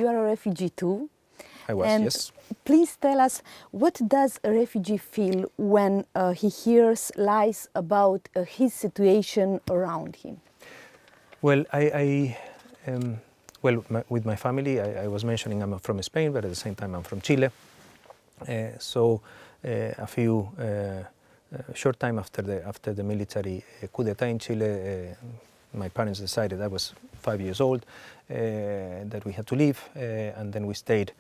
you are a refugee too. I was, and yes. Please tell us, what does a refugee feel when he hears lies about his situation around him? Well, with my family, I was mentioning I'm from Spain, but at the same time I'm from Chile. A few short time after the military coup d'etat in Chile, my parents decided, I was 5 years old, that we had to leave, and then we stayed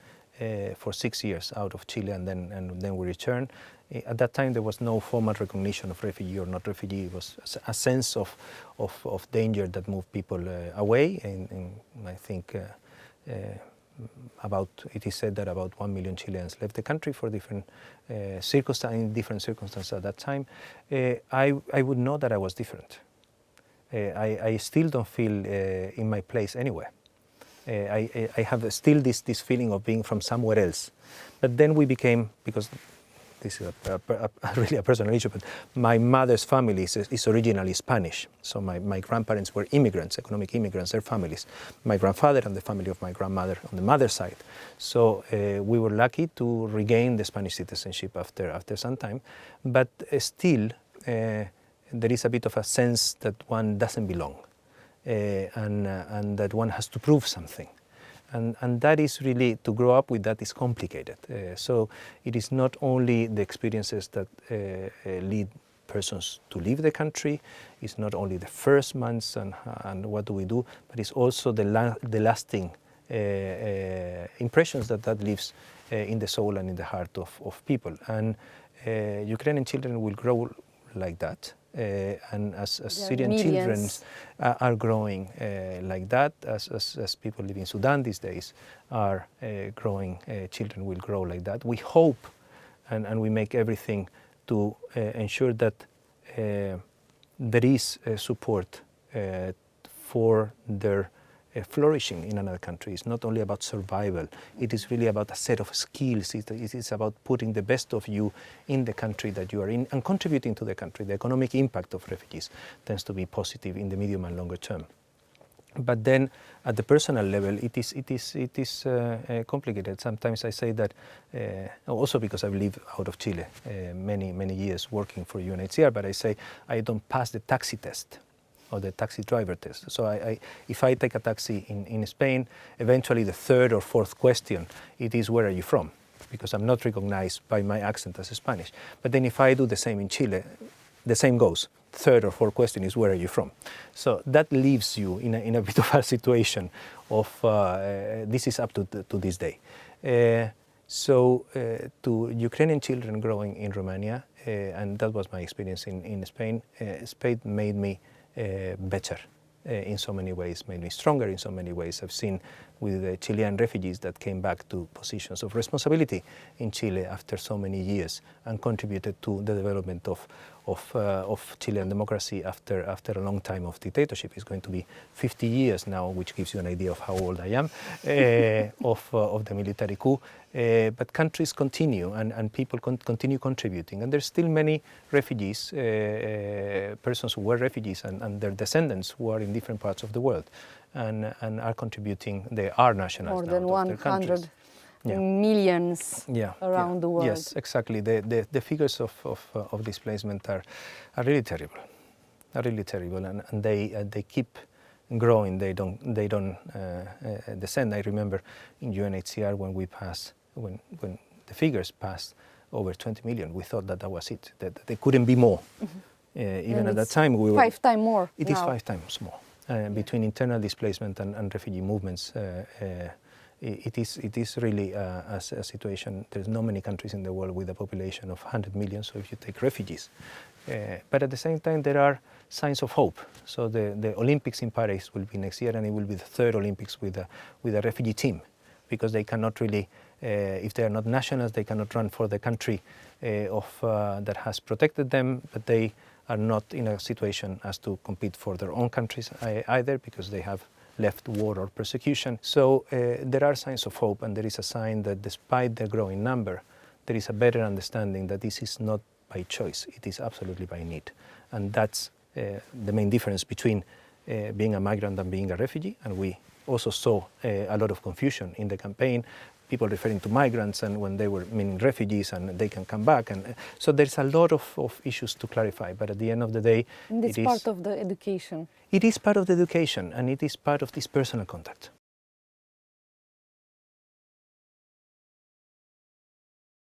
for 6 years out of Chile, and then we returned. At that time, there was no formal recognition of refugee or not refugee. It was a sense of danger that moved people away, and I think it is said that about 1 million Chileans left the country for different circumstances at that time. I would know that I was different. I still don't feel in my place anywhere. I have still this feeling of being from somewhere else. But then we became, because this is really a personal issue, but my mother's family is originally Spanish. So my grandparents were immigrants, economic immigrants, their families. My grandfather and the family of my grandmother on the mother's side. So we were lucky to regain the Spanish citizenship after some time. But still, there is a bit of a sense that one doesn't belong, and that one has to prove something. And that is really, to grow up with that is complicated. So it is not only the experiences that lead persons to leave the country, it's not only the first months and what do we do, but it's also the lasting impressions that leaves in the soul and in the heart of people. And Ukrainian children will grow like that. And as Syrian children are growing like that, as people living in Sudan these days are growing, children will grow like that. We hope and we make everything to ensure that there is support for their flourishing in another country. It's not only about survival, it is really about a set of skills. It is about putting the best of you in the country that you are in and contributing to the country. The economic impact of refugees tends to be positive in the medium and longer term. But then at the personal level, it is complicated. Sometimes I say that, also because I've lived out of Chile many years working for UNHCR, but I say I don't pass the taxi test or the taxi driver test. So if I take a taxi in Spain, eventually the third or fourth question, it is, where are you from? Because I'm not recognized by my accent as Spanish. But then if I do the same in Chile, the same goes. Third or fourth question is, where are you from? So that leaves you in a bit of a situation of, this is up to this day. To Ukrainian children growing in Romania, and that was my experience in Spain, Spain made me better in so many ways, made me stronger in so many ways. I've seen with the Chilean refugees that came back to positions of responsibility in Chile after so many years and contributed to the development of Chilean democracy after a long time of dictatorship. It's going to be 50 years now, which gives you an idea of how old I am, of the military coup. But countries continue and people continue contributing. And there's still many refugees, persons who were refugees and their descendants who are in different parts of the world and are contributing. They are nationals more now than 100 millions around the world. Yes, exactly. The figures of displacement are really terrible. And they keep growing. They don't descend. I remember in UNHCR when the figures passed over 20 million, we thought that was it, that there couldn't be more. Even at that time, we were 5 times more. It is 5 times more. Between internal displacement and refugee movements, it is really a situation. There's not many countries in the world with a population of 100 million, so if you take refugees. But at the same time, there are signs of hope. So the Olympics in Paris will be next year, and it will be the third Olympics with a refugee team, because they cannot really, if they are not nationals, they cannot run for the country that has protected them, but they are not in a situation as to compete for their own countries either, because they have left war or persecution. So there are signs of hope, and there is a sign that despite the growing number, there is a better understanding that this is not by choice, it is absolutely by need. And that's the main difference between being a migrant and being a refugee, and we also saw a lot of confusion in the campaign, people referring to migrants and when they were meaning refugees and they can come back. And so there's a lot of issues to clarify, but at the end of the day, And it's part of the education. It is part of the education and it is part of this personal contact.